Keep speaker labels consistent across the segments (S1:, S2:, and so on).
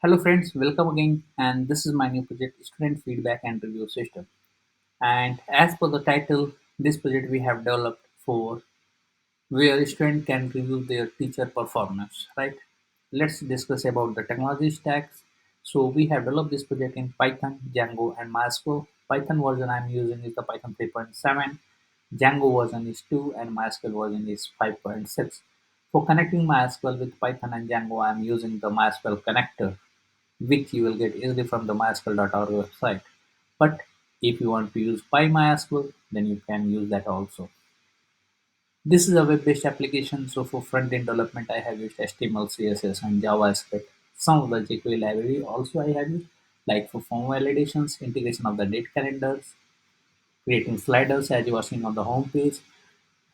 S1: Hello friends, welcome again, and this is my new project Student Feedback and Review System. And as per the title, this project we have developed for where student can review their teacher performance, right? Let's discuss about the technology stacks. So we have developed this project in Python, Django and MySQL. Python version I'm using is the Python 3.7, Django version is 2 and MySQL version is 5.6. For connecting MySQL with Python and Django, I'm using the MySQL connector which you will get easily from the mysql.org website. But if you want to use PyMySQL, then you can use that also. This is a web-based application, so for front-end development, I have used HTML, CSS, and JavaScript. Some of the jQuery library also I have used, like for form validations, integration of the date calendars, creating sliders as you are seeing on the home page,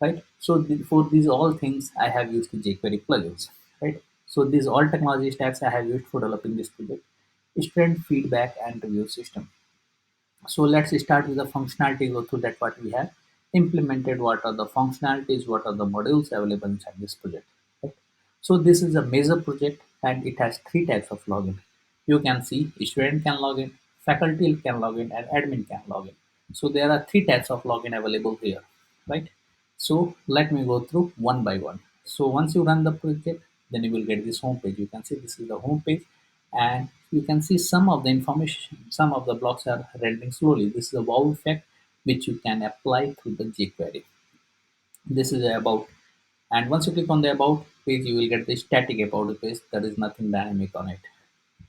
S1: right? So for these all things, I have used the jQuery plugins, right? So these all technology stacks I have used for developing this project. Student feedback and review system. So let's start with the functionality, go through that what we have implemented, what are the functionalities, what are the modules available inside this project. Right? So this is a major project and it has three types of login. You can see student can log in, faculty can log in, and admin can log in. So there are three types of login available here, right? So let me go through one by one. So once you run the project, then you will get this home page. You can see this is the home page, and you can see some of the information, some of the blocks are rendering slowly. This is a wow effect which you can apply through the jQuery. This is about, and once you click on the about page, you will get the static about page. There is nothing dynamic on it.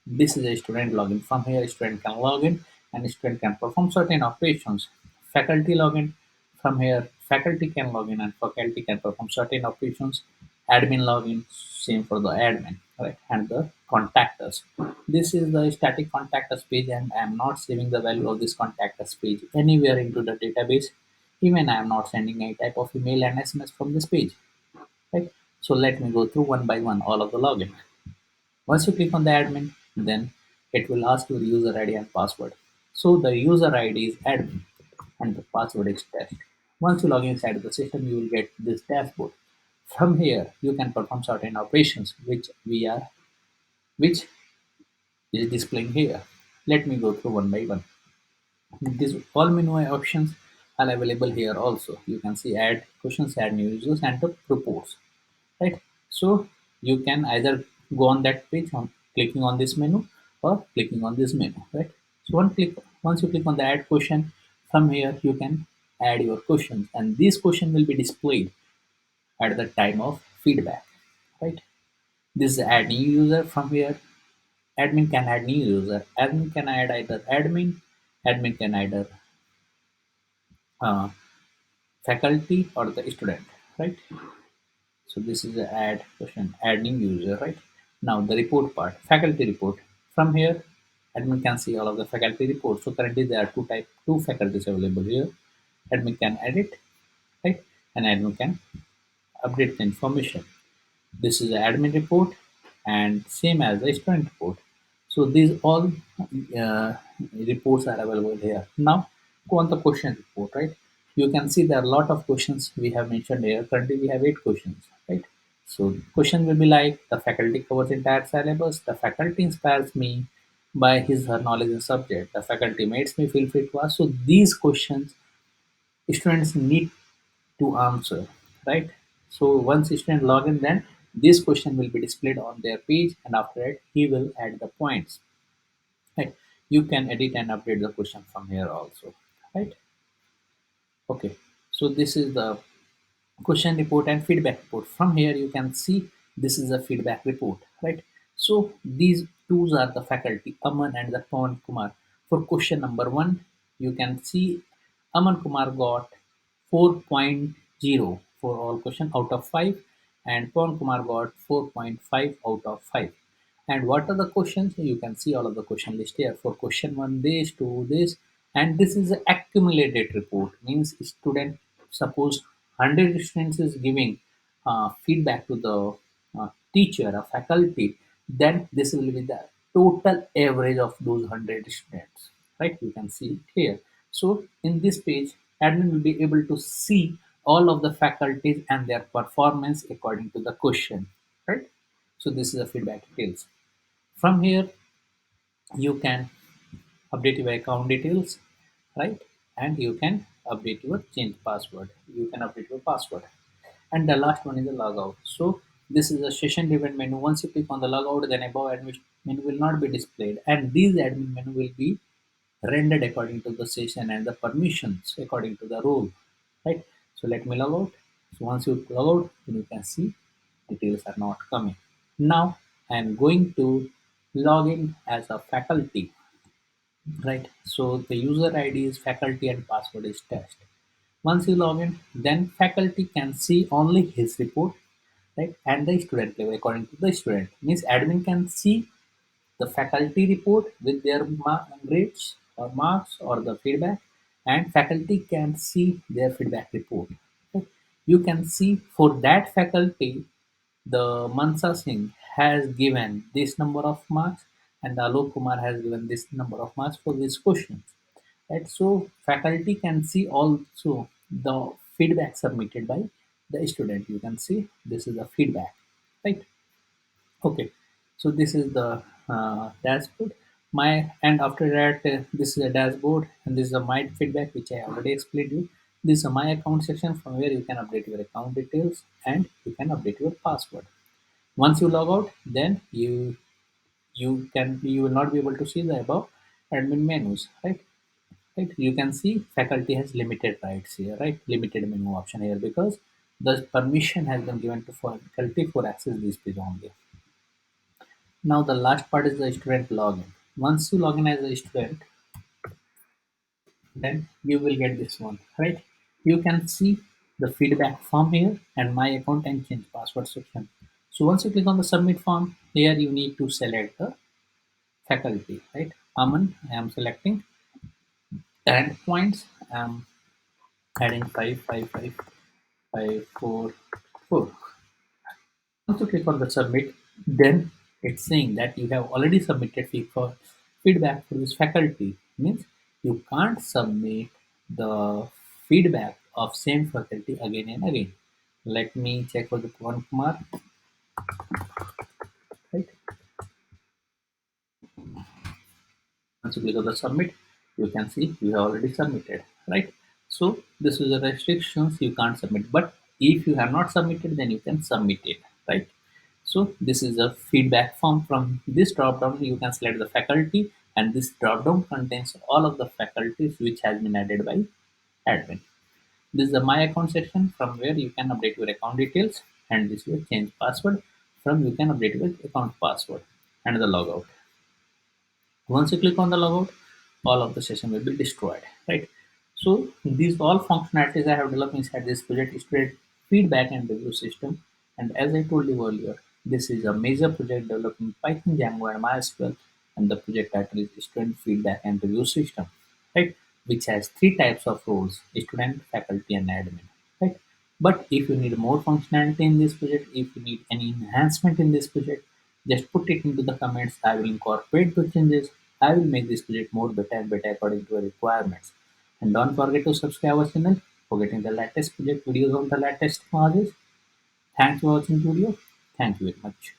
S1: This is a student login. From here, student can log in and student can perform certain operations. Faculty login. From here, faculty can log in and faculty can perform certain operations. Admin login, same for the admin, right? And the contact us. This is the static contact us page, and I am not saving the value of this contact us page anywhere into the database. Even I am not sending any type of email and SMS from this page, right? So let me go through one by one all of the login. Once you click on the admin, then it will ask you the user ID and password. So the user ID is admin and the password is test. Once you log inside the system, you will get this dashboard. From here, you can perform certain operations which is displaying here. Let me go through one by one. These all menu options are available here also. You can see add questions, add new users, and the reports, right? So you can either go on that page on clicking on this menu or clicking on this menu, right? So once you click on the add question, from here you can add your questions, and this question will be displayed at the time of feedback, right? This is add new user. From here, admin can add new user. Admin can add either admin can either uh, faculty or the student, right? So this is the add question, add new user, right? Now the report part, faculty report. From here, admin can see all of the faculty reports. So currently there are two faculties available here. Admin can edit, right? And admin can update the information. This is the admin report and same as the student report. So these all uh, reports are available here. Now go on the question report, right? You can see there are a lot of questions we have mentioned here. Currently we have 8 questions, right? So question will be like the faculty covers entire syllabus. The faculty inspires me by his her knowledge in subject. The faculty makes me feel fit to ask. So these questions students need to answer, right? So once student log in, then this question will be displayed on their page, and after that, he will add the points. Right? You can edit and update the question from here also, right? Okay. So this is the question report and feedback report. From here, you can see this is a feedback report, right? So these tools are the faculty, Aman and the Pawan Kumar. For question number one, you can see Aman Kumar got 4.0 for all question out of 5, and Pawan Kumar got 4.5 out of 5. And what are the questions? You can see all of the question list here. For question one, this, two, this, and this is an accumulated report. Means student, suppose 100 students is giving feedback to the teacher or faculty, then this will be the total average of those 100 students, right? You can see it here. So in this page, admin will be able to see all of the faculties and their performance according to the question, right? So this is the feedback details. From here, You can update your account details, right? And you can update your change password. You can update your password. And the last one is the logout. So this is a session driven menu. Once you click on the logout, then above admin menu will not be displayed, and these admin menu will be rendered according to the session and the permissions according to the role, right? So let me log out. So once you log out, then you can see details are not coming. Now I am going to log in as a faculty, right? So the user ID is faculty and password is test. Once you log in, then faculty can see only his report, right? And the student level according to the student. Means admin can see the faculty report with their grades or marks or the feedback, and faculty can see their feedback report. Okay? You can see for that faculty, the Mansa Singh has given this number of marks, and the Alok Kumar has given this number of marks for these questions. Right? So faculty can see also the feedback submitted by the student. You can see this is the feedback, right? Okay, so this is the dashboard. My and after that, this is a dashboard, and this is a my feedback which I already explained you. This is a my account section from where you can update your account details and you can update your password. Once you log out, then you will not be able to see the above admin menus, right? Right. You can see faculty has limited rights here, right? Limited menu option here because the permission has been given to faculty for access this page only. Now the last part is the student login. Once you log in as a student, then you will get this one, right? You can see the feedback form here and my account and change password section. So once you click on the submit form, here you need to select the faculty, right? Aman, I am selecting, and points. I am adding 55554. Once you click on the submit, then it's saying that you have already submitted for feedback for this faculty. Means you can't submit the feedback of same faculty again and again. Let me check for the Pawan Kumar. Right. Once you click on the submit, you can see you have already submitted. Right. So this is the restrictions you can't submit. But if you have not submitted, then you can submit it. Right. So this is a feedback form. From this drop down, you can select the faculty, and this drop down contains all of the faculties which has been added by admin. This is the my account section from where you can update your account details, and this will change password from you can update your account password and the logout. Once you click on the logout, all of the session will be destroyed, right? So these all functionalities I have developed inside this project is create feedback and review system. And as I told you earlier, this is a major project developing Python, Django, and MySQL, and the project title is Student Feedback and Review System, right? Which has three types of roles: student, faculty, and admin, right? But if you need more functionality in this project, if you need any enhancement in this project, just put it into the comments. I will incorporate the changes. I will make this project more better and better according to your requirements. And don't forget to subscribe our channel for getting the latest project videos on the latest technologies. Thanks for watching the video. Thank you very much.